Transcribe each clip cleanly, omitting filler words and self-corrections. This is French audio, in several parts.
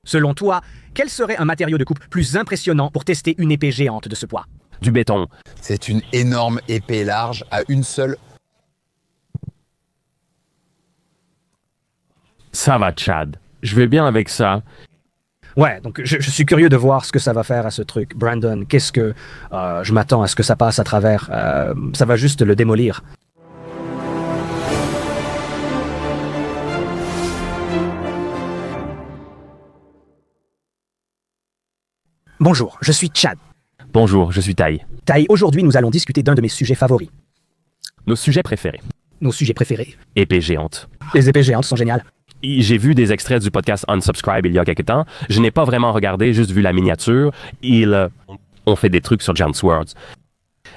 Selon toi, quel serait un matériau de coupe plus impressionnant pour tester une épée géante de ce poids? Du béton. C'est une énorme épée large à une seule... Ça va, Chad. Je vais bien avec ça. Ouais, donc je suis curieux de voir ce que ça va faire à ce truc. Brandon, qu'est-ce que... je m'attends à ce que ça passe à travers. Ça va juste le démolir. Bonjour, je suis Chad. Bonjour, je suis Tai. Tai, aujourd'hui nous allons discuter d'un de mes sujets favoris. Nos sujets préférés. Nos sujets préférés. Épée géante. Les épées géantes sont géniales. J'ai vu des extraits du podcast Unsubscribe il y a quelque temps. Je n'ai pas vraiment regardé, juste vu la miniature. Ils ont fait des trucs sur Giant Swords.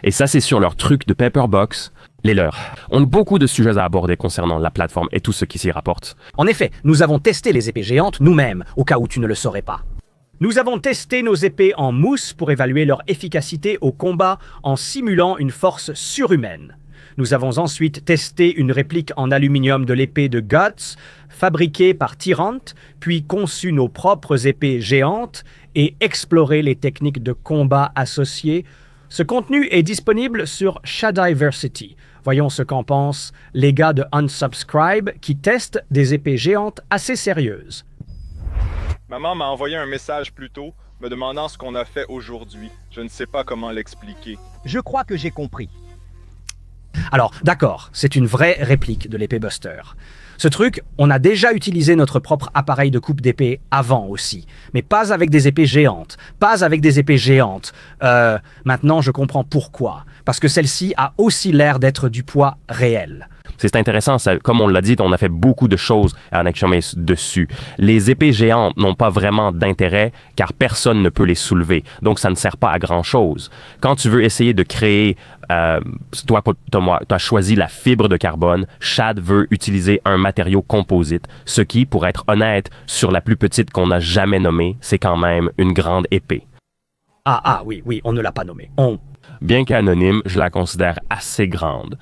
Et ça, c'est sur leur truc de Paperbox, les leurs. On a beaucoup de sujets à aborder concernant la plateforme et tout ce qui s'y rapporte. En effet, nous avons testé les épées géantes nous-mêmes, au cas où tu ne le saurais pas. Nous avons testé nos épées en mousse pour évaluer leur efficacité au combat en simulant une force surhumaine. Nous avons ensuite testé une réplique en aluminium de l'épée de Guts, fabriquée par Tyrant, puis conçu nos propres épées géantes et exploré les techniques de combat associées. Ce contenu est disponible sur Shadiversity. Voyons ce qu'en pensent les gars de Unsubscribe qui testent des épées géantes assez sérieuses. Maman m'a envoyé un message plus tôt, me demandant ce qu'on a fait aujourd'hui. Je ne sais pas comment l'expliquer. Je crois que j'ai compris. Alors, d'accord, c'est une vraie réplique de l'épée Buster. Ce truc, on a déjà utilisé notre propre appareil de coupe d'épée avant aussi, mais pas avec des épées géantes, Maintenant, je comprends pourquoi. Parce que celle-ci a aussi l'air d'être du poids réel. C'est intéressant, ça, comme on l'a dit, on a fait beaucoup de choses à Anexiomes dessus. Les épées géantes n'ont pas vraiment d'intérêt car personne ne peut les soulever, donc ça ne sert pas à grand-chose. Quand tu veux essayer de créer, toi, tu as choisi la fibre de carbone, Chad veut utiliser un matériau composite, ce qui, pour être honnête, sur la plus petite qu'on a jamais nommée, c'est quand même une grande épée. Oui, on ne l'a pas nommée. Bien qu'anonyme, je la considère assez grande.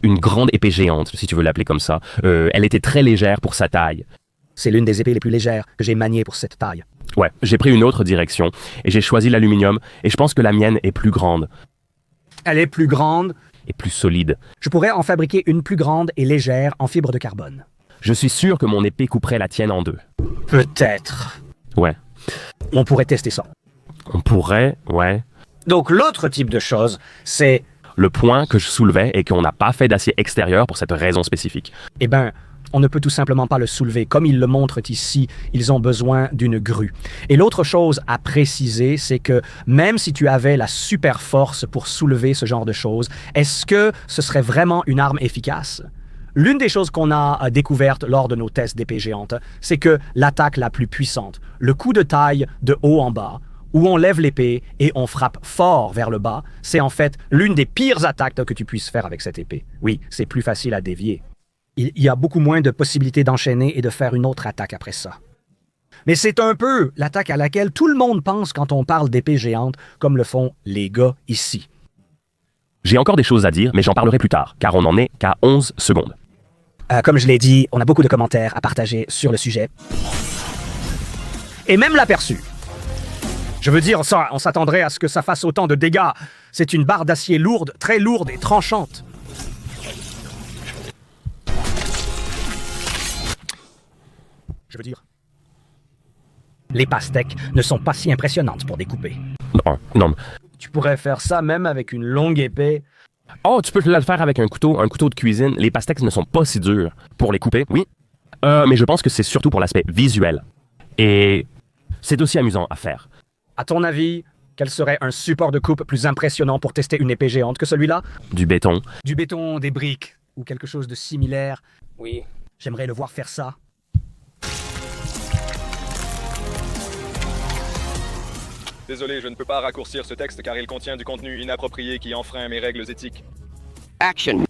Une grande épée géante, si tu veux l'appeler comme ça. Elle était très légère pour sa taille. C'est l'une des épées les plus légères que j'ai maniées pour cette taille. Ouais, j'ai pris une autre direction et j'ai choisi l'aluminium et je pense que la mienne est plus grande. Elle est plus grande et plus solide. Je pourrais en fabriquer une plus grande et légère en fibre de carbone. Je suis sûr que mon épée couperait la tienne en deux. Peut-être. Ouais. On pourrait tester ça. On pourrait, ouais. Donc l'autre type de chose, c'est... Le point que je soulevais est qu'on n'a pas fait d'acier extérieur pour cette raison spécifique. Eh bien, on ne peut tout simplement pas le soulever. Comme ils le montrent ici, ils ont besoin d'une grue. Et l'autre chose à préciser, c'est que même si tu avais la super force pour soulever ce genre de choses, est-ce que ce serait vraiment une arme efficace? L'une des choses qu'on a découvertes lors de nos tests d'épée géante, c'est que l'attaque la plus puissante, le coup de taille de haut en bas, où on lève l'épée et on frappe fort vers le bas, c'est en fait l'une des pires attaques que tu puisses faire avec cette épée. Oui, c'est plus facile à dévier. Il y a beaucoup moins de possibilités d'enchaîner et de faire une autre attaque après ça. Mais c'est un peu l'attaque à laquelle tout le monde pense quand on parle d'épée géante, comme le font les gars ici. J'ai encore des choses à dire, mais j'en parlerai plus tard, car on n'en est qu'à 11 secondes. Comme je l'ai dit, on a beaucoup de commentaires à partager sur le sujet. Et même l'aperçu. Je veux dire, ça, on s'attendrait à ce que ça fasse autant de dégâts. C'est une barre d'acier lourde, très lourde et tranchante. Je veux dire... Les pastèques ne sont pas si impressionnantes pour découper. Non. Tu pourrais faire ça même avec une longue épée. Oh, tu peux le faire avec un couteau de cuisine. Les pastèques ne sont pas si durs pour les couper, oui. Mais je pense que c'est surtout pour l'aspect visuel. Et c'est aussi amusant à faire. À ton avis, quel serait un support de coupe plus impressionnant pour tester une épée géante que celui-là? Du béton. Du béton, des briques, ou quelque chose de similaire. Oui. J'aimerais le voir faire ça. Désolé, je ne peux pas raccourcir ce texte car il contient du contenu inapproprié qui enfreint mes règles éthiques. Action.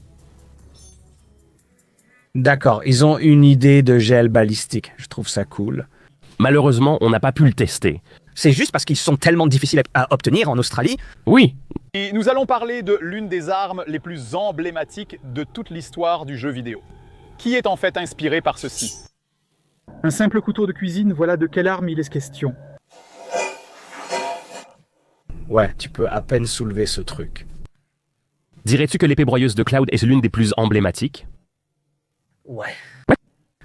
D'accord, ils ont une idée de gel balistique. Je trouve ça cool. Malheureusement, on n'a pas pu le tester. C'est juste parce qu'ils sont tellement difficiles à obtenir en Australie. Oui. Et nous allons parler de l'une des armes les plus emblématiques de toute l'histoire du jeu vidéo, qui est en fait inspirée par ceci. Un simple couteau de cuisine, voilà de quelle arme il est question. Ouais, tu peux à peine soulever ce truc. Dirais-tu que l'épée broyeuse de Cloud est l'une des plus emblématiques? Ouais.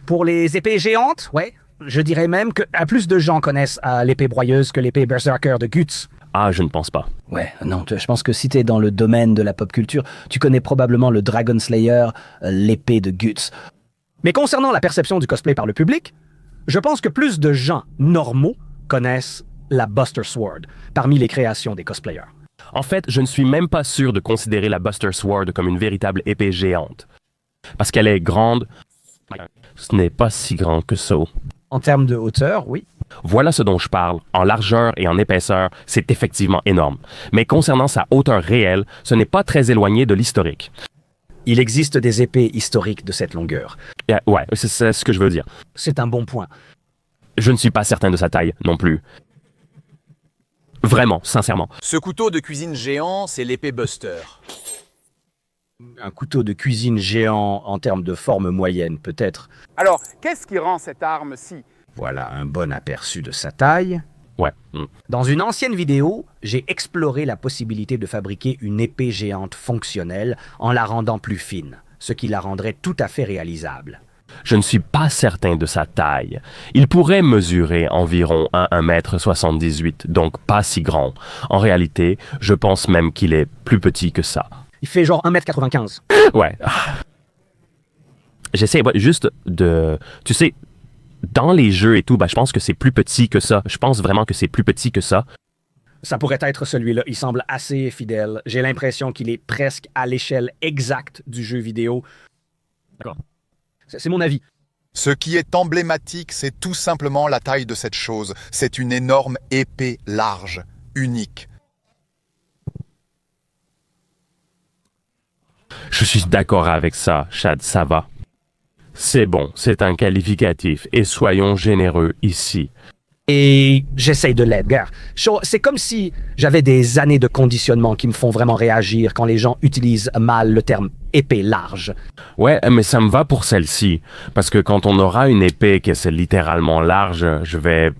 Pour les épées géantes, ouais. Je dirais même que plus de gens connaissent l'épée broyeuse que l'épée berserker de Guts. Ah, je ne pense pas. Ouais, non, je pense que si t'es dans le domaine de la pop culture, tu connais probablement le Dragon Slayer, l'épée de Guts. Mais concernant la perception du cosplay par le public, je pense que plus de gens normaux connaissent la Buster Sword parmi les créations des cosplayers. En fait, je ne suis même pas sûr de considérer la Buster Sword comme une véritable épée géante. Parce qu'elle est grande. Ce n'est pas si grand que ça. En termes de hauteur, oui. Voilà ce dont je parle. En largeur et en épaisseur, c'est effectivement énorme. Mais concernant sa hauteur réelle, ce n'est pas très éloigné de l'historique. Il existe des épées historiques de cette longueur. Ouais, c'est ce que je veux dire. C'est un bon point. Je ne suis pas certain de sa taille non plus. Vraiment, sincèrement. Ce couteau de cuisine géant, c'est l'épée Buster. Un couteau de cuisine géant en termes de forme moyenne, peut-être. Alors, qu'est-ce qui rend cette arme si... Voilà un bon aperçu de sa taille. Ouais. Dans une ancienne vidéo, j'ai exploré la possibilité de fabriquer une épée géante fonctionnelle en la rendant plus fine, ce qui la rendrait tout à fait réalisable. Je ne suis pas certain de sa taille. Il pourrait mesurer environ 1,78 m, donc pas si grand. En réalité, je pense même qu'il est plus petit que ça. Il fait genre 1,95 m. Ouais. J'essaie juste de... Tu sais, dans les jeux et tout, je pense que c'est plus petit que ça. Je pense vraiment que c'est plus petit que ça. Ça pourrait être celui-là. Il semble assez fidèle. J'ai l'impression qu'il est presque à l'échelle exacte du jeu vidéo. D'accord. C'est mon avis. Ce qui est emblématique, c'est tout simplement la taille de cette chose. C'est une énorme épée large, unique. Je suis d'accord avec ça, Chad, ça va. C'est bon, c'est un qualificatif, et soyons généreux ici. Et j'essaye de l'être, gars. C'est comme si j'avais des années de conditionnement qui me font vraiment réagir quand les gens utilisent mal le terme épée large. Ouais, mais ça me va pour celle-ci. Parce que quand on aura une épée qui est littéralement large, je vais...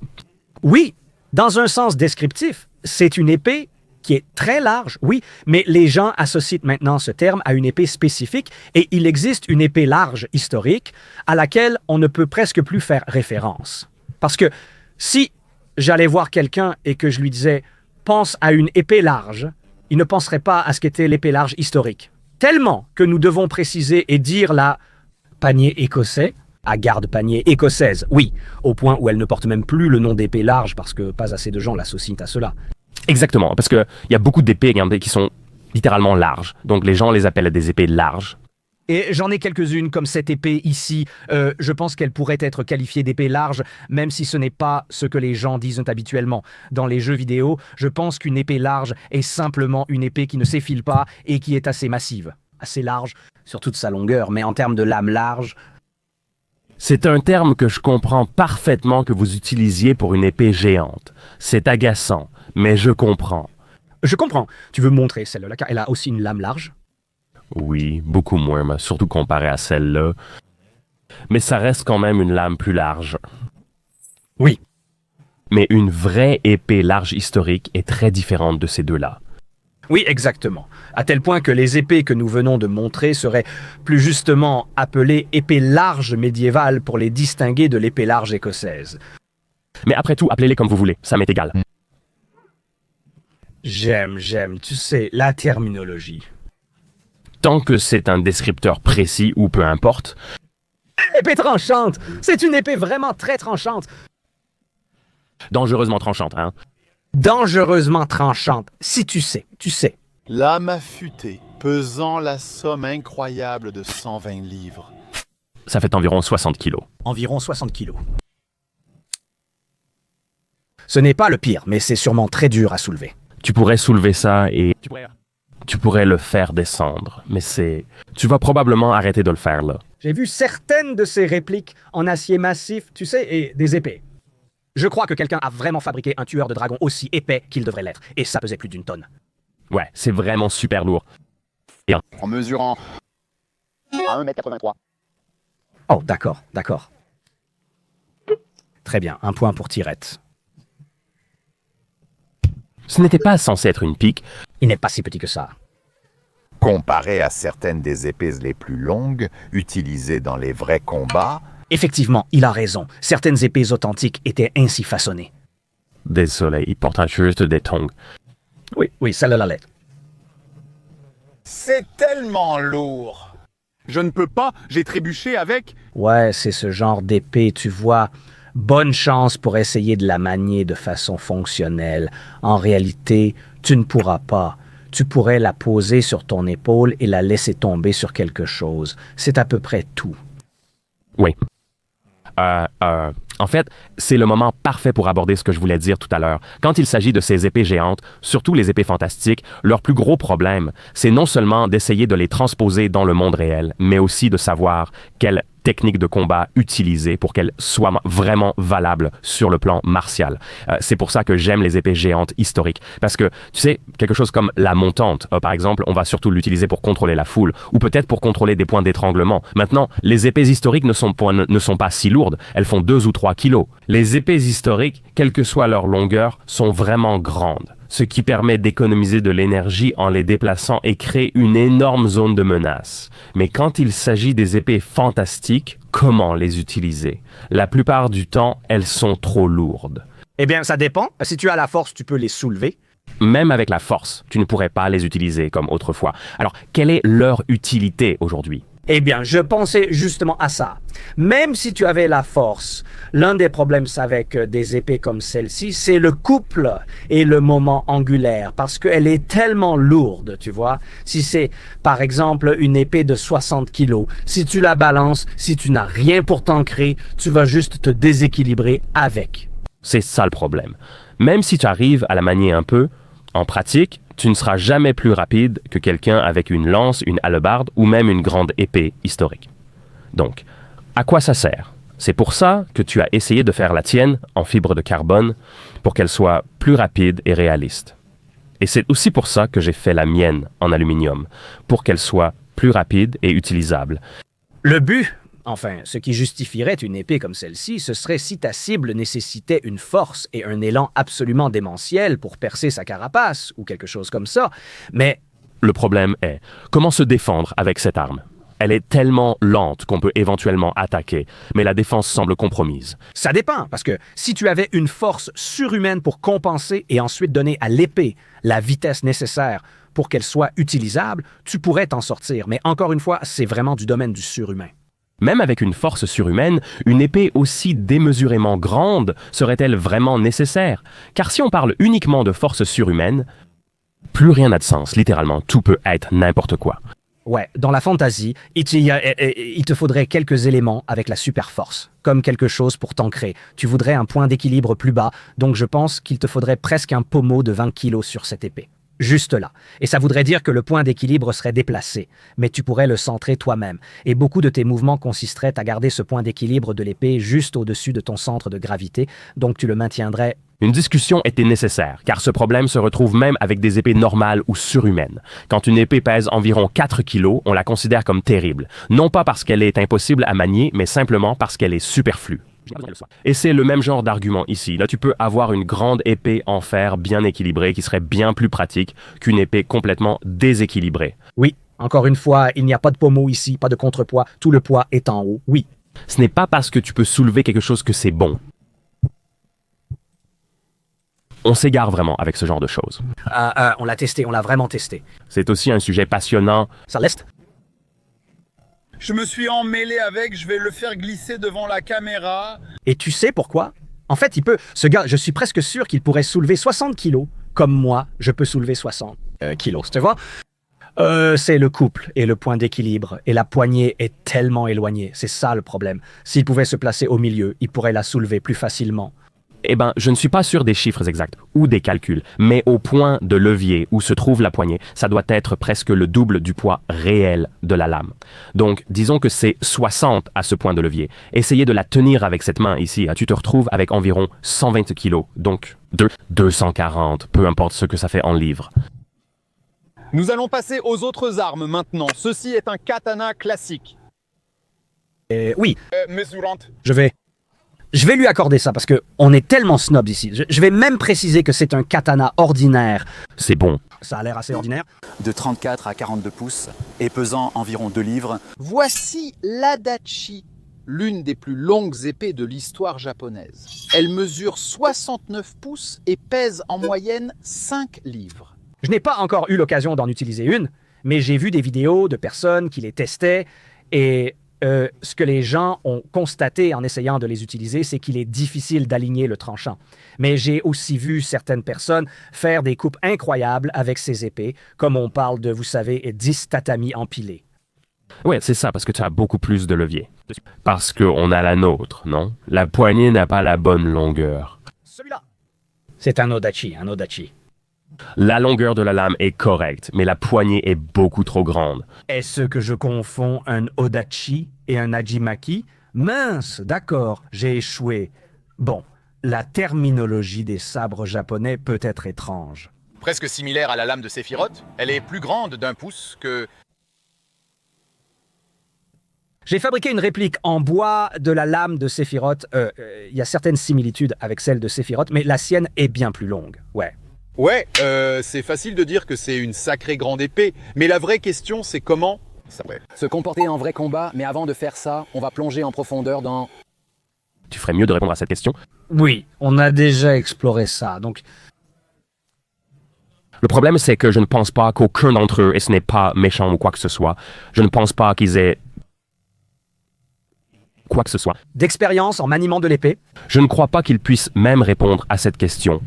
Oui, dans un sens descriptif, c'est une épée qui est très large, oui, mais les gens associent maintenant ce terme à une épée spécifique et il existe une épée large historique à laquelle on ne peut presque plus faire référence. Parce que si j'allais voir quelqu'un et que je lui disais « pense à une épée large », il ne penserait pas à ce qu'était l'épée large historique. Tellement que nous devons préciser et dire la panier écossais à garde-panier écossaise, oui, au point où elle ne porte même plus le nom d'épée large parce que pas assez de gens l'associent à cela. Exactement, parce qu'il y a beaucoup d'épées, regardez, qui sont littéralement larges. Donc les gens les appellent des épées larges. Et j'en ai quelques-unes comme cette épée ici. Je pense qu'elle pourrait être qualifiée d'épée large, même si ce n'est pas ce que les gens disent habituellement. Dans les jeux vidéo, je pense qu'une épée large est simplement une épée qui ne s'effile pas et qui est assez massive. Assez large, sur toute sa longueur, mais en termes de lame large... C'est un terme que je comprends parfaitement que vous utilisiez pour une épée géante. C'est agaçant, mais je comprends. Je comprends. Tu veux montrer celle-là, car elle a aussi une lame large? Oui, beaucoup moins, mais surtout comparé à celle-là. Mais ça reste quand même une lame plus large. Oui. Mais une vraie épée large historique est très différente de ces deux-là. Oui, exactement. À tel point que les épées que nous venons de montrer seraient plus justement appelées épées larges médiévales pour les distinguer de l'épée large écossaise. Mais après tout, appelez-les comme vous voulez, ça m'est égal. J'aime, tu sais, la terminologie. Tant que c'est un descripteur précis ou peu importe. Épée tranchante! C'est une épée vraiment très tranchante! Dangereusement tranchante, hein? Dangereusement tranchante. Si tu sais, tu sais. Lame affûtée, pesant la somme incroyable de 120 livres. Ça fait environ 60 kilos. Environ 60 kilos. Ce n'est pas le pire, mais c'est sûrement très dur à soulever. Tu pourrais soulever ça et... Tu pourrais le faire descendre, mais c'est... Tu vas probablement arrêter de le faire, là. J'ai vu certaines de ces répliques en acier massif, tu sais, et des épées. Je crois que quelqu'un a vraiment fabriqué un tueur de dragon aussi épais qu'il devrait l'être, et ça pesait plus d'une tonne. Ouais, c'est vraiment super lourd. Et... En mesurant à 1,83 m. Oh, d'accord. Très bien, un point pour Tirette. Ce n'était pas censé être une pique. Il n'est pas si petit que ça. Comparé à certaines des épées les plus longues utilisées dans les vrais combats, Effectivement, il a raison. Certaines épées authentiques étaient ainsi façonnées. Désolé, il porte juste des tongs. Oui, celle-là l'est. C'est tellement lourd. Je ne peux pas, j'ai trébuché avec. Ouais, c'est ce genre d'épée, tu vois. Bonne chance pour essayer de la manier de façon fonctionnelle. En réalité, tu ne pourras pas. Tu pourrais la poser sur ton épaule et la laisser tomber sur quelque chose. C'est à peu près tout. Oui. En fait, c'est le moment parfait pour aborder ce que je voulais dire tout à l'heure. Quand il s'agit de ces épées géantes, surtout les épées fantastiques, leur plus gros problème, c'est non seulement d'essayer de les transposer dans le monde réel, mais aussi de savoir quelle technique de combat utiliser pour qu'elles soient vraiment valables sur le plan martial. C'est pour ça que j'aime les épées géantes historiques. Parce que, tu sais, quelque chose comme la montante, par exemple, on va surtout l'utiliser pour contrôler la foule, ou peut-être pour contrôler des points d'étranglement. Maintenant, les épées historiques ne sont pas si lourdes. Elles font 2 ou 3 kilos. Les épées historiques, quelle que soit leur longueur, sont vraiment grandes, ce qui permet d'économiser de l'énergie en les déplaçant et créer une énorme zone de menace. Mais quand il s'agit des épées fantastiques, comment les utiliser? La plupart du temps, elles sont trop lourdes. Eh bien, ça dépend. Si tu as la force, tu peux les soulever. Même avec la force, tu ne pourrais pas les utiliser comme autrefois. Alors, quelle est leur utilité aujourd'hui? Eh bien, je pensais justement à ça. Même si tu avais la force, l'un des problèmes avec des épées comme celle-ci, c'est le couple et le moment angulaire, parce qu'elle est tellement lourde, tu vois. Si c'est, par exemple, une épée de 60 kilos, si tu la balances, si tu n'as rien pour t'ancrer, tu vas juste te déséquilibrer avec. C'est ça le problème. Même si tu arrives à la manier un peu, en pratique, tu ne seras jamais plus rapide que quelqu'un avec une lance, une hallebarde ou même une grande épée historique. Donc, à quoi ça sert? C'est pour ça que tu as essayé de faire la tienne en fibre de carbone pour qu'elle soit plus rapide et réaliste. Et c'est aussi pour ça que j'ai fait la mienne en aluminium, pour qu'elle soit plus rapide et utilisable. Le but, enfin, ce qui justifierait une épée comme celle-ci, ce serait si ta cible nécessitait une force et un élan absolument démentiel pour percer sa carapace, ou quelque chose comme ça, mais... Le problème est, comment se défendre avec cette arme? Elle est tellement lente qu'on peut éventuellement attaquer, mais la défense semble compromise. Ça dépend, parce que si tu avais une force surhumaine pour compenser et ensuite donner à l'épée la vitesse nécessaire pour qu'elle soit utilisable, tu pourrais t'en sortir. Mais encore une fois, c'est vraiment du domaine du surhumain. Même avec une force surhumaine, une épée aussi démesurément grande serait-elle vraiment nécessaire? Car si on parle uniquement de force surhumaine, plus rien n'a de sens. Littéralement, tout peut être n'importe quoi. Ouais, dans la fantasy, il te faudrait quelques éléments avec la super force, comme quelque chose pour t'ancrer. Tu voudrais un point d'équilibre plus bas, donc je pense qu'il te faudrait presque un pommeau de 20 kilos sur cette épée. Juste là. Et ça voudrait dire que le point d'équilibre serait déplacé, mais tu pourrais le centrer toi-même. Et beaucoup de tes mouvements consisteraient à garder ce point d'équilibre de l'épée juste au-dessus de ton centre de gravité, donc tu le maintiendrais... Une discussion était nécessaire, car ce problème se retrouve même avec des épées normales ou surhumaines. Quand une épée pèse environ 4 kilos, on la considère comme terrible. Non pas parce qu'elle est impossible à manier, mais simplement parce qu'elle est superflue. Et c'est le même genre d'argument ici. Là, tu peux avoir une grande épée en fer bien équilibrée qui serait bien plus pratique qu'une épée complètement déséquilibrée. Oui, encore une fois, il n'y a pas de pommeau ici, pas de contrepoids, tout le poids est en haut, oui. Ce n'est pas parce que tu peux soulever quelque chose que c'est bon. On s'égare vraiment avec ce genre de choses. On l'a testé, on l'a vraiment testé. C'est aussi un sujet passionnant. Ça l'est? Je me suis emmêlé avec, je vais le faire glisser devant la caméra. Et tu sais pourquoi? En fait, ce gars, je suis presque sûr qu'il pourrait soulever 60 kilos, comme moi, je peux soulever 60 kilos, tu vois? C'est le couple et le point d'équilibre, et la poignée est tellement éloignée, c'est ça le problème. S'il pouvait se placer au milieu, il pourrait la soulever plus facilement. Eh bien, je ne suis pas sûr des chiffres exacts ou des calculs, mais au point de levier où se trouve la poignée, ça doit être presque le double du poids réel de la lame. Donc, disons que c'est 60 à ce point de levier. Essayez de la tenir avec cette main ici. Tu te retrouves avec environ 120 kilos, donc 240, peu importe ce que ça fait en livres. Nous allons passer aux autres armes maintenant. Ceci est un katana classique. Oui, Mesurante. je vais... Je vais lui accorder ça parce que on est tellement snob ici. Je vais même préciser que c'est un katana ordinaire. C'est bon. Ça a l'air assez ordinaire. De 34 à 42 pouces et pesant environ 2 livres. Voici l'Adachi, l'une des plus longues épées de l'histoire japonaise. Elle mesure 69 pouces et pèse en moyenne 5 livres. Je n'ai pas encore eu l'occasion d'en utiliser une, mais j'ai vu des vidéos de personnes qui les testaient et ce que les gens ont constaté en essayant de les utiliser, c'est qu'il est difficile d'aligner le tranchant. Mais j'ai aussi vu certaines personnes faire des coupes incroyables avec ces épées, comme on parle de, vous savez, 10 tatamis empilés. Ouais, c'est ça, parce que tu as beaucoup plus de levier. Parce qu'on a la nôtre, non? La poignée n'a pas la bonne longueur. Celui-là, c'est un Odachi, un Odachi. La longueur de la lame est correcte, mais la poignée est beaucoup trop grande. Est-ce que je confonds un Odachi et un Hajimaki? Mince, d'accord, j'ai échoué. Bon, la terminologie des sabres japonais peut être étrange. Presque similaire à la lame de Sephiroth, elle est plus grande d'1 pouce que... J'ai fabriqué une réplique en bois de la lame de Sephiroth. Il y a certaines similitudes avec celle de Sephiroth, mais la sienne est bien plus longue, ouais. Ouais, c'est facile de dire que c'est une sacrée grande épée, mais la vraie question c'est comment Se comporter en vrai combat, mais avant de faire ça, on va plonger en profondeur dans... Tu ferais mieux de répondre à cette question. Oui, on a déjà exploré ça, donc... Le problème, c'est que je ne pense pas qu'aucun d'entre eux, et ce n'est pas méchant ou quoi que ce soit, je ne pense pas qu'ils aient quoi que ce soit. D'expérience en maniement de l'épée. Je ne crois pas qu'ils puissent même répondre à cette question.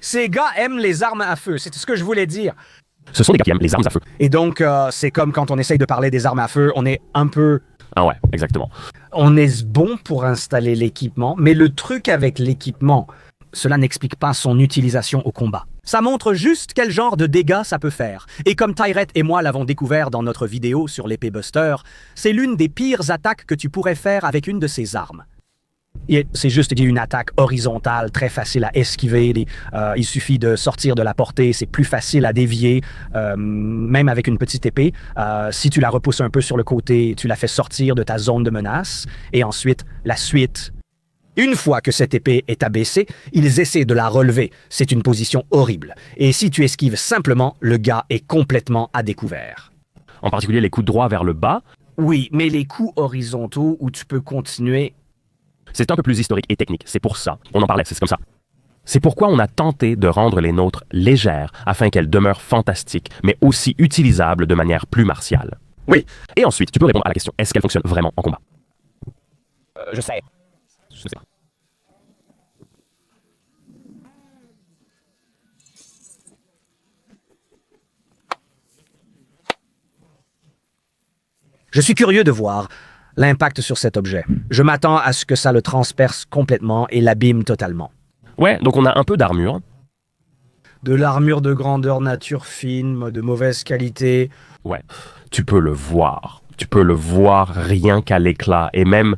Ces gars aiment les armes à feu, c'est ce que je voulais dire. Ce sont des gars qui aiment les armes à feu. Et donc, c'est comme quand on essaye de parler des armes à feu, on est un peu... Ah ouais, exactement. On est bon pour installer l'équipement, mais le truc avec l'équipement, cela n'explique pas son utilisation au combat. Ça montre juste quel genre de dégâts ça peut faire. Et comme Tyrett et moi l'avons découvert dans notre vidéo sur l'épée Buster, c'est l'une des pires attaques que tu pourrais faire avec une de ces armes. C'est juste une attaque horizontale, très facile à esquiver. Il suffit de sortir de la portée, c'est plus facile à dévier, même avec une petite épée. Si tu la repousses un peu sur le côté, tu la fais sortir de ta zone de menace. Et ensuite, la suite. Une fois que cette épée est abaissée, ils essaient de la relever. C'est une position horrible. Et si tu esquives simplement, le gars est complètement à découvert. En particulier les coups droits vers le bas. Oui, mais les coups horizontaux où tu peux continuer... C'est un peu plus historique et technique, c'est pour ça. On en parlait, c'est comme ça. C'est pourquoi on a tenté de rendre les nôtres légères afin qu'elles demeurent fantastiques, mais aussi utilisables de manière plus martiale. Oui. Et ensuite, tu peux répondre à la question, est-ce qu'elles fonctionnent vraiment en combat? Je sais. Je sais. Je suis curieux de voir l'impact sur cet objet. Je m'attends à ce que ça le transperce complètement et l'abîme totalement. Ouais, donc on a un peu d'armure. De l'armure de grandeur nature fine, de mauvaise qualité. Ouais, tu peux le voir. Tu peux le voir rien qu'à l'éclat et même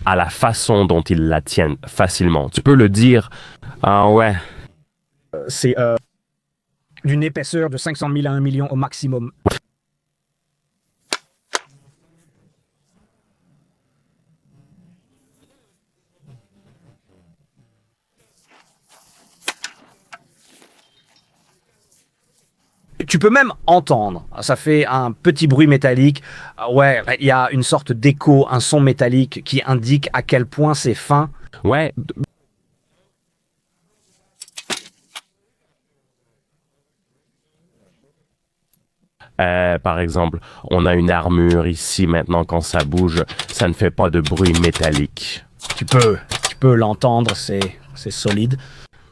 à la façon dont ils la tiennent facilement. Tu peux le dire. Ah ouais. C'est d'une épaisseur de 500 000 à 1 million au maximum. Tu peux même entendre, ça fait un petit bruit métallique. Ouais, il y a une sorte d'écho, un son métallique qui indique à quel point c'est fin. Ouais. Par exemple, on a une armure ici maintenant, quand ça bouge, ça ne fait pas de bruit métallique. Tu peux l'entendre, c'est solide.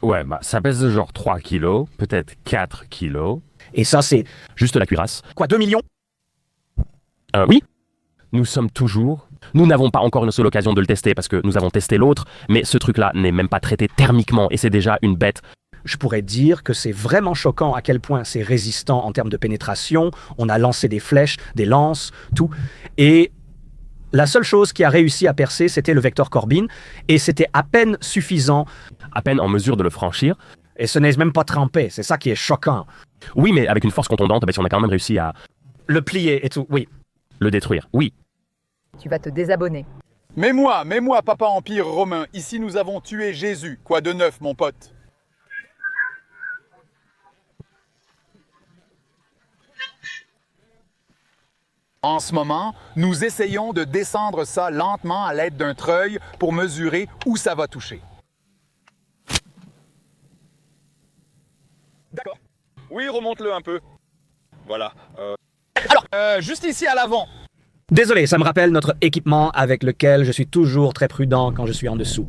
Ouais, bah ça pèse genre 3 kilos, peut-être 4 kilos. Et ça, c'est... Juste la cuirasse. Quoi, 2 millions? Oui. Nous n'avons pas encore une seule occasion de le tester parce que nous avons testé l'autre, mais ce truc-là n'est même pas traité thermiquement et c'est déjà une bête. Je pourrais dire que c'est vraiment choquant à quel point c'est résistant en termes de pénétration. On a lancé des flèches, des lances, tout. Et la seule chose qui a réussi à percer, c'était le vecteur Corbin. Et c'était à peine suffisant. À peine en mesure de le franchir. Et ce n'est même pas trempé. C'est ça qui est choquant. Oui, mais avec une force contondante, si on a quand même réussi à... Le plier et tout, oui. Le détruire, oui. Tu vas te désabonner. Mais moi, papa empire romain, ici nous avons tué Jésus. Quoi de neuf, mon pote? En ce moment, nous essayons de descendre ça lentement à l'aide d'un treuil pour mesurer où ça va toucher. D'accord. Oui, remonte-le un peu. Voilà. Alors, juste ici à l'avant. Désolé, ça me rappelle notre équipement avec lequel je suis toujours très prudent quand je suis en dessous.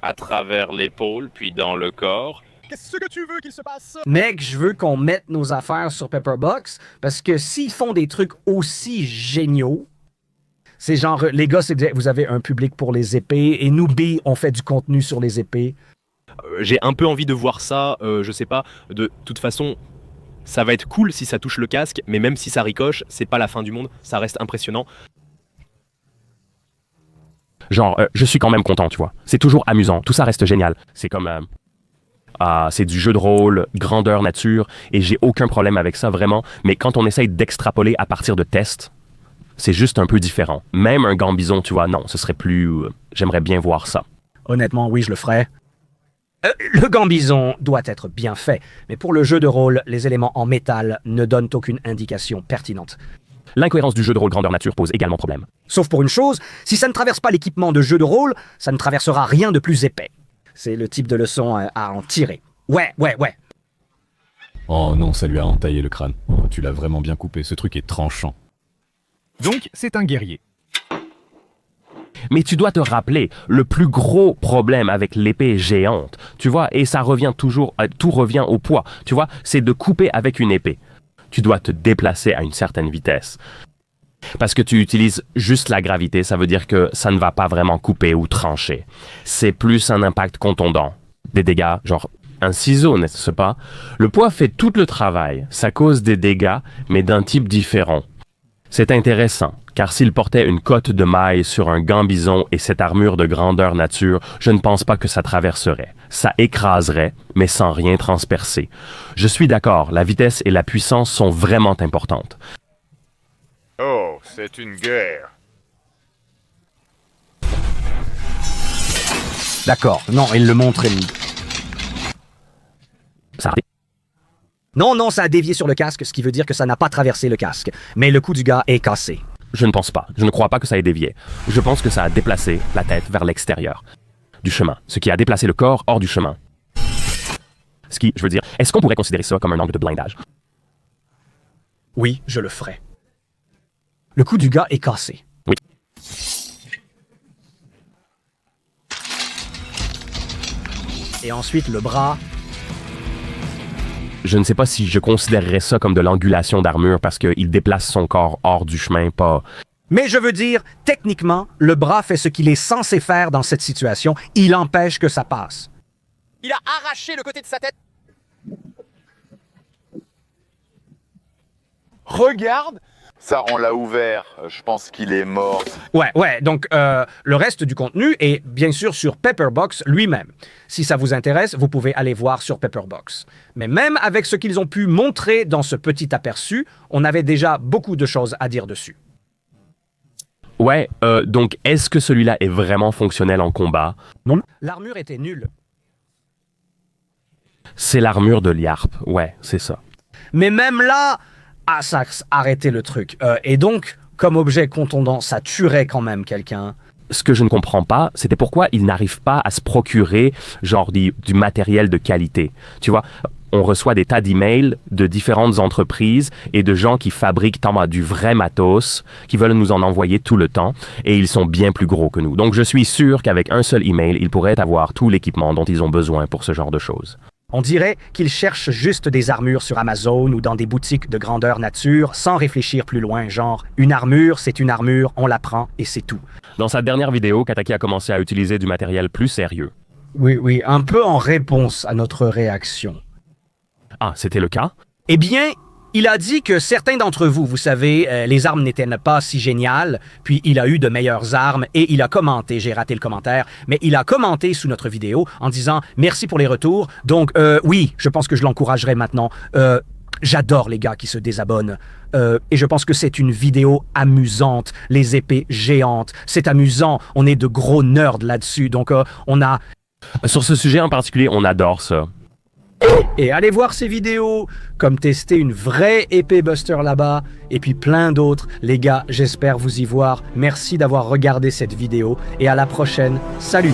À travers l'épaule, puis dans le corps. Qu'est-ce que tu veux qu'il se passe? Mec, je veux qu'on mette nos affaires sur Pepperbox parce que s'ils font des trucs aussi géniaux, c'est genre, les gars, vous avez un public pour les épées et nous, B, on fait du contenu sur les épées. J'ai un peu envie de voir ça, je sais pas, de toute façon, ça va être cool si ça touche le casque, mais même si ça ricoche, c'est pas la fin du monde, ça reste impressionnant. Genre, je suis quand même content, tu vois. C'est toujours amusant, tout ça reste génial. C'est comme... c'est du jeu de rôle, grandeur nature, et j'ai aucun problème avec ça, vraiment. Mais quand on essaye d'extrapoler à partir de tests, c'est juste un peu différent. Même un gambison, tu vois, non, ce serait plus... j'aimerais bien voir ça. Honnêtement, oui, je le ferais. Le gambison doit être bien fait, mais pour le jeu de rôle, les éléments en métal ne donnent aucune indication pertinente. L'incohérence du jeu de rôle grandeur nature pose également problème. Sauf pour une chose, si ça ne traverse pas l'équipement de jeu de rôle, ça ne traversera rien de plus épais. C'est le type de leçon à en tirer. Ouais. Oh non, ça lui a entaillé le crâne. Oh, tu l'as vraiment bien coupé, ce truc est tranchant. Donc, c'est un guerrier. Mais tu dois te rappeler, le plus gros problème avec l'épée géante, tu vois, et ça revient toujours, tout revient au poids, tu vois, c'est de couper avec une épée. Tu dois te déplacer à une certaine vitesse. Parce que tu utilises juste la gravité, ça veut dire que ça ne va pas vraiment couper ou trancher. C'est plus un impact contondant. Des dégâts, genre un ciseau, n'est-ce pas? Le poids fait tout le travail, ça cause des dégâts, mais d'un type différent. C'est intéressant, car s'il portait une cotte de maille sur un gambison et cette armure de grandeur nature, je ne pense pas que ça traverserait. Ça écraserait, mais sans rien transpercer. Je suis d'accord, la vitesse et la puissance sont vraiment importantes. Oh, c'est une guerre. D'accord, non, il le montrait. Ça Non, ça a dévié sur le casque, ce qui veut dire que ça n'a pas traversé le casque. Mais le cou du gars est cassé. Je ne pense pas. Je ne crois pas que ça ait dévié. Je pense que ça a déplacé la tête vers l'extérieur du chemin, ce qui a déplacé le corps hors du chemin. Ce qui, je veux dire, est-ce qu'on pourrait considérer ça comme un angle de blindage? Oui, je le ferai. Le cou du gars est cassé. Oui. Et ensuite, le bras... Je ne sais pas si je considérerais ça comme de l'angulation d'armure parce qu'il déplace son corps hors du chemin, pas... Mais je veux dire, techniquement, le bras fait ce qu'il est censé faire dans cette situation. Il empêche que ça passe. Il a arraché le côté de sa tête. Regarde! Ça, on l'a ouvert. Je pense qu'il est mort. Ouais. Donc, le reste du contenu est bien sûr sur Pepperbox lui-même. Si ça vous intéresse, vous pouvez aller voir sur Pepperbox. Mais même avec ce qu'ils ont pu montrer dans ce petit aperçu, on avait déjà beaucoup de choses à dire dessus. Ouais, donc est-ce que celui-là est vraiment fonctionnel en combat? Non. L'armure était nulle. C'est l'armure de Liarp, ouais, c'est ça. Mais même là... Ah, ça arrêtait le truc. Et donc, comme objet contondant, ça tuerait quand même quelqu'un. Ce que je ne comprends pas, c'était pourquoi ils n'arrivent pas à se procurer genre du matériel de qualité. Tu vois, on reçoit des tas d'emails de différentes entreprises et de gens qui fabriquent du vrai matos, qui veulent nous en envoyer tout le temps, et ils sont bien plus gros que nous. Donc je suis sûr qu'avec un seul email, ils pourraient avoir tout l'équipement dont ils ont besoin pour ce genre de choses. On dirait qu'ils cherchent juste des armures sur Amazon ou dans des boutiques de grandeur nature sans réfléchir plus loin, genre une armure, c'est une armure, on la prend et c'est tout. Dans sa dernière vidéo, Kataki a commencé à utiliser du matériel plus sérieux. Oui, un peu en réponse à notre réaction. Ah, c'était le cas? Eh bien, il a dit que certains d'entre vous, vous savez, les armes n'étaient pas si géniales, puis il a eu de meilleures armes et il a commenté, j'ai raté le commentaire, mais il a commenté sous notre vidéo en disant « Merci pour les retours, donc oui, je pense que je l'encouragerai maintenant. J'adore les gars qui se désabonnent. Et je pense que c'est une vidéo amusante, les épées géantes. C'est amusant, on est de gros nerds là-dessus, donc on a... Sur ce sujet en particulier, on adore ça. Et allez voir ces vidéos, comme tester une vraie épée Buster là-bas, et puis plein d'autres. Les gars, j'espère vous y voir. Merci d'avoir regardé cette vidéo, et à la prochaine. Salut!